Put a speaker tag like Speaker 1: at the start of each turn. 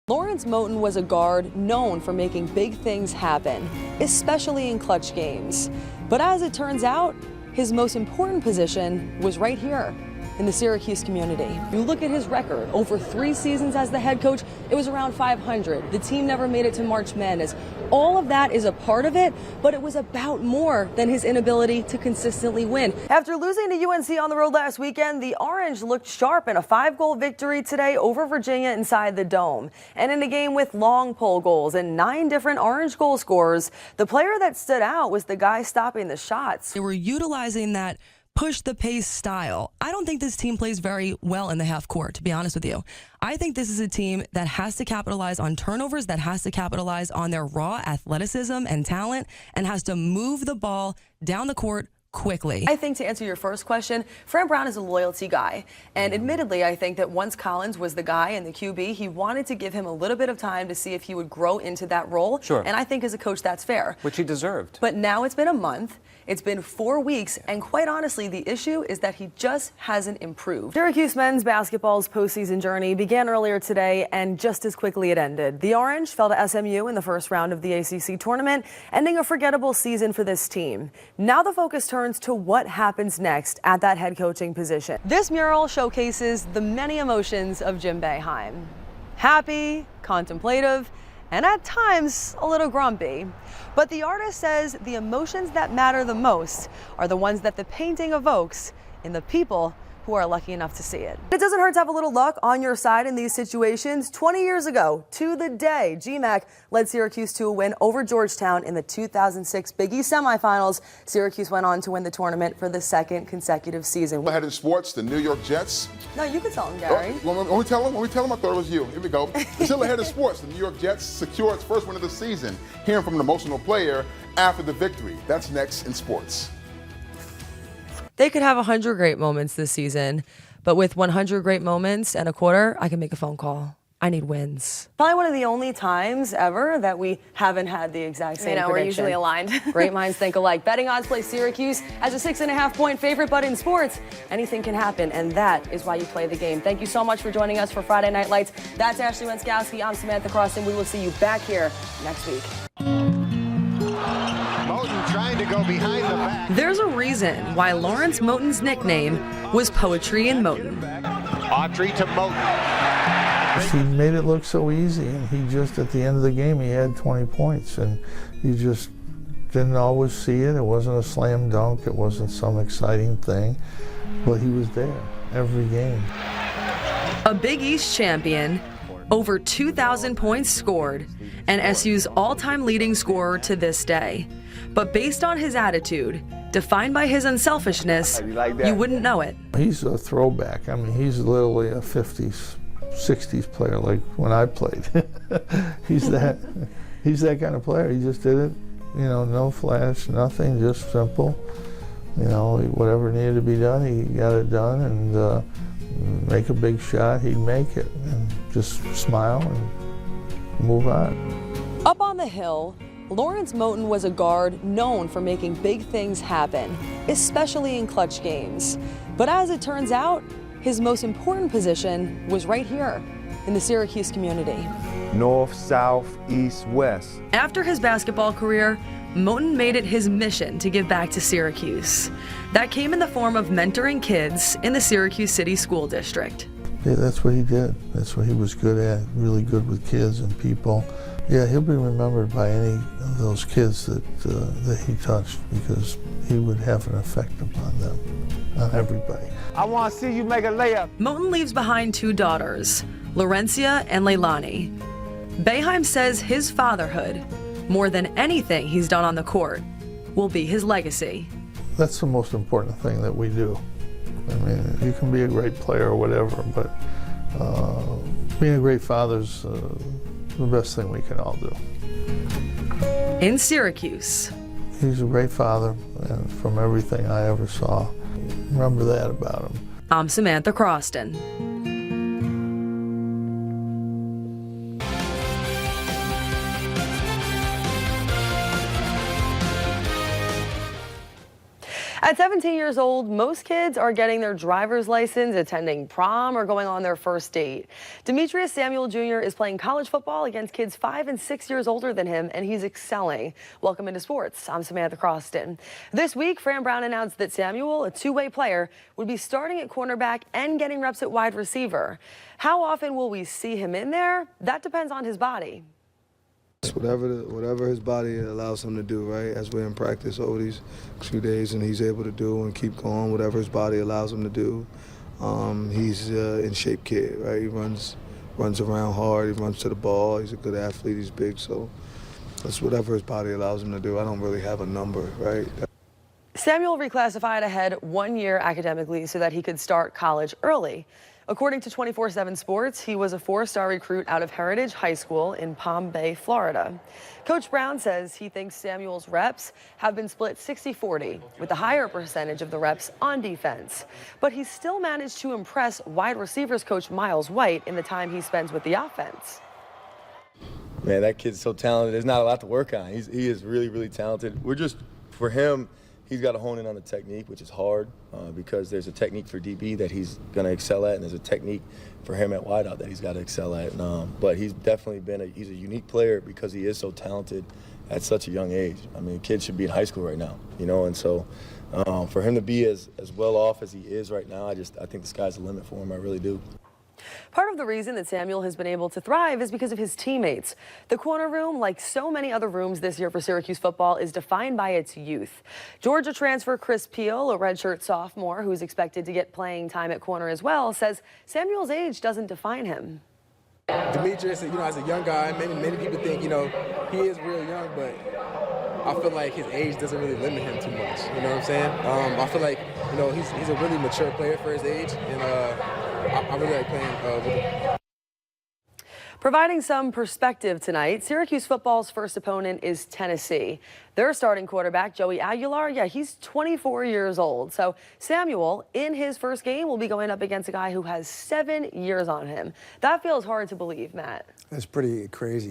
Speaker 1: Lawrence Moten was a guard known for making big things happen, especially in clutch games. But as it turns out, his most important position was right here in the Syracuse community. You look at his record, over 3 seasons as the head coach, it was around 500. The team never made it to March Madness. All of that is a part of it, but it was about more than his inability to consistently win. After losing to UNC on the road last weekend, the Orange looked sharp in a 5-goal victory today over Virginia inside the Dome. And in a game with long pole goals and 9 different Orange goal scorers, the player that stood out was the guy stopping the shots. They were utilizing that push the pace style. I don't think this team plays very well in the half court, to be honest with you. I think this is a team that has to capitalize on turnovers, that has to capitalize on their raw athleticism and talent, and has to move the ball down the court quickly. I think to answer your first question, Fran Brown is a loyalty guy. And admittedly, I think that once Collins was the guy in the QB, he wanted to give him a little bit of time to see if he would grow into that role.
Speaker 2: Sure.
Speaker 1: And I think as a coach, that's fair.
Speaker 2: Which he deserved.
Speaker 1: But now it's been a month. It's been 4 weeks, and quite honestly, the issue is that he just hasn't improved. Syracuse men's basketball's postseason journey began earlier today, and just as quickly it ended. The Orange fell to SMU in the first round of the ACC tournament, ending a forgettable season for this team. Now the focus turns to what happens next at that head coaching position. This mural showcases the many emotions of Jim Boeheim. Happy, contemplative, and at times a little grumpy. But the artist says the emotions that matter the most are the ones that the painting evokes in the people who are lucky enough to see it. It doesn't hurt to have a little luck on your side in these situations. 20 years ago, to the day, GMAC led Syracuse to a win over Georgetown in the 2006 Big East semifinals. Syracuse went on to win the tournament for the 2nd consecutive season.
Speaker 3: Ahead in sports, the New York Jets.
Speaker 1: No, you can tell him, Gary.
Speaker 3: Oh, when we tell him, I thought it was you. Here we go. Still ahead in sports, the New York Jets secure its first win of the season. Hearing from an emotional player after the victory. That's next in sports.
Speaker 1: They could have 100 great moments this season, but with 100 great moments and a quarter, I can make a phone call. I need wins. Probably one of the only times ever that we haven't had the exact same prediction.
Speaker 4: We're usually aligned.
Speaker 1: Great minds think alike. Betting odds play Syracuse as a 6.5-point favorite, but in sports, anything can happen, and that is why you play the game. Thank you so much for joining us for Friday Night Lights. That's Ashley Wenskowski. I'm Samantha Croston. We will see you back here next week.
Speaker 5: Trying to go behind the back.
Speaker 1: There's a reason why Lawrence Moten's nickname was Poetry in Moten.
Speaker 5: Autry to Moten.
Speaker 6: He made it look so easy, and he just, at the end of the game, he had 20 points, and you just didn't always see it. It wasn't a slam dunk. It wasn't some exciting thing, but he was there every game.
Speaker 1: A Big East champion, over 2,000 points scored, and SU's all-time leading scorer to this day. But based on his attitude, defined by his unselfishness, you wouldn't know it.
Speaker 6: He's a throwback. I mean, he's literally a 50s, 60s player like when I played. he's that kind of player. He just did it, no flash, nothing, just simple. Whatever needed to be done, he got it done, and make a big shot, he'd make it, and just smile and move on.
Speaker 1: Up on the hill, Lawrence Moten was a guard known for making big things happen, especially in clutch games. But as it turns out, his most important position was right here in the Syracuse community.
Speaker 7: North, south, east, west.
Speaker 1: After his basketball career, Moten made it his mission to give back to Syracuse. That came in the form of mentoring kids in the Syracuse City School District.
Speaker 6: Yeah, that's what he did. That's what he was good at, really good with kids and people. Yeah, he'll be remembered by any of those kids that he touched, because he would have an effect upon them, on everybody.
Speaker 7: I want to see you make a layup.
Speaker 1: Moten leaves behind 2 daughters, Laurencia and Leilani. Boeheim says his fatherhood, more than anything he's done on the court, will be his legacy.
Speaker 6: That's the most important thing that we do. I mean, you can be a great player or whatever, but being a great father's the best thing we can all do.
Speaker 1: In Syracuse.
Speaker 6: He's a great father, and from everything I ever saw, remember that about him.
Speaker 1: I'm Samantha Croston. At 17 years old, most kids are getting their driver's license, attending prom, or going on their first date. Demetrius Samuel Jr. is playing college football against kids 5 and 6 years older than him, and he's excelling. Welcome into sports. I'm Samantha Croston. This week, Fran Brown announced that Samuel, a two-way player, would be starting at cornerback and getting reps at wide receiver. How often will we see him in there? That depends on his body.
Speaker 2: Whatever his body allows him to do, right? As we're in practice over these few days, and he's able to do and keep going, whatever his body allows him to do. He's in shape kid, right? He runs around hard. He runs to the ball. He's a good athlete. He's big, so that's whatever his body allows him to do. I don't really have a number, right?
Speaker 1: Samuel reclassified ahead 1 year academically so that he could start college early. According to 24/7 Sports, he was a 4-star recruit out of Heritage High School in Palm Bay, Florida. Coach Brown says he thinks Samuel's reps have been split 60-40, with a higher percentage of the reps on defense. But he still managed to impress wide receivers coach Miles White in the time he spends with the offense.
Speaker 4: Man, that kid's so talented. There's not a lot to work on. He is really, really talented. For him, he's got to hone in on the technique, which is hard because there's a technique for DB that he's going to excel at, and there's a technique for him at wideout that he's got to excel at. But he's definitely he's a unique player because he is so talented at such a young age. I mean, the kid should be in high school right now, you know, and so for him to be as well off as he is right now, I think the sky's the limit for him. I really do.
Speaker 1: Part of the reason that Samuel has been able to thrive is because of his teammates. The corner room, like so many other rooms this year for Syracuse football, is defined by its youth. Georgia transfer Chris Peel, a redshirt sophomore who's expected to get playing time at corner as well, says Samuel's age doesn't define him.
Speaker 8: Demetrius, as a young guy, many people think, he is real young, but I feel like his age doesn't really limit him too much. You know what I'm saying? I feel like, he's a really mature player for his age, and I really like playing with him.
Speaker 1: Providing some perspective tonight, Syracuse football's first opponent is Tennessee. Their starting quarterback, Joey Aguilar, he's 24 years old. So Samuel, in his first game, will be going up against a guy who has 7 years on him. That feels hard to believe, Matt.
Speaker 9: That's pretty crazy.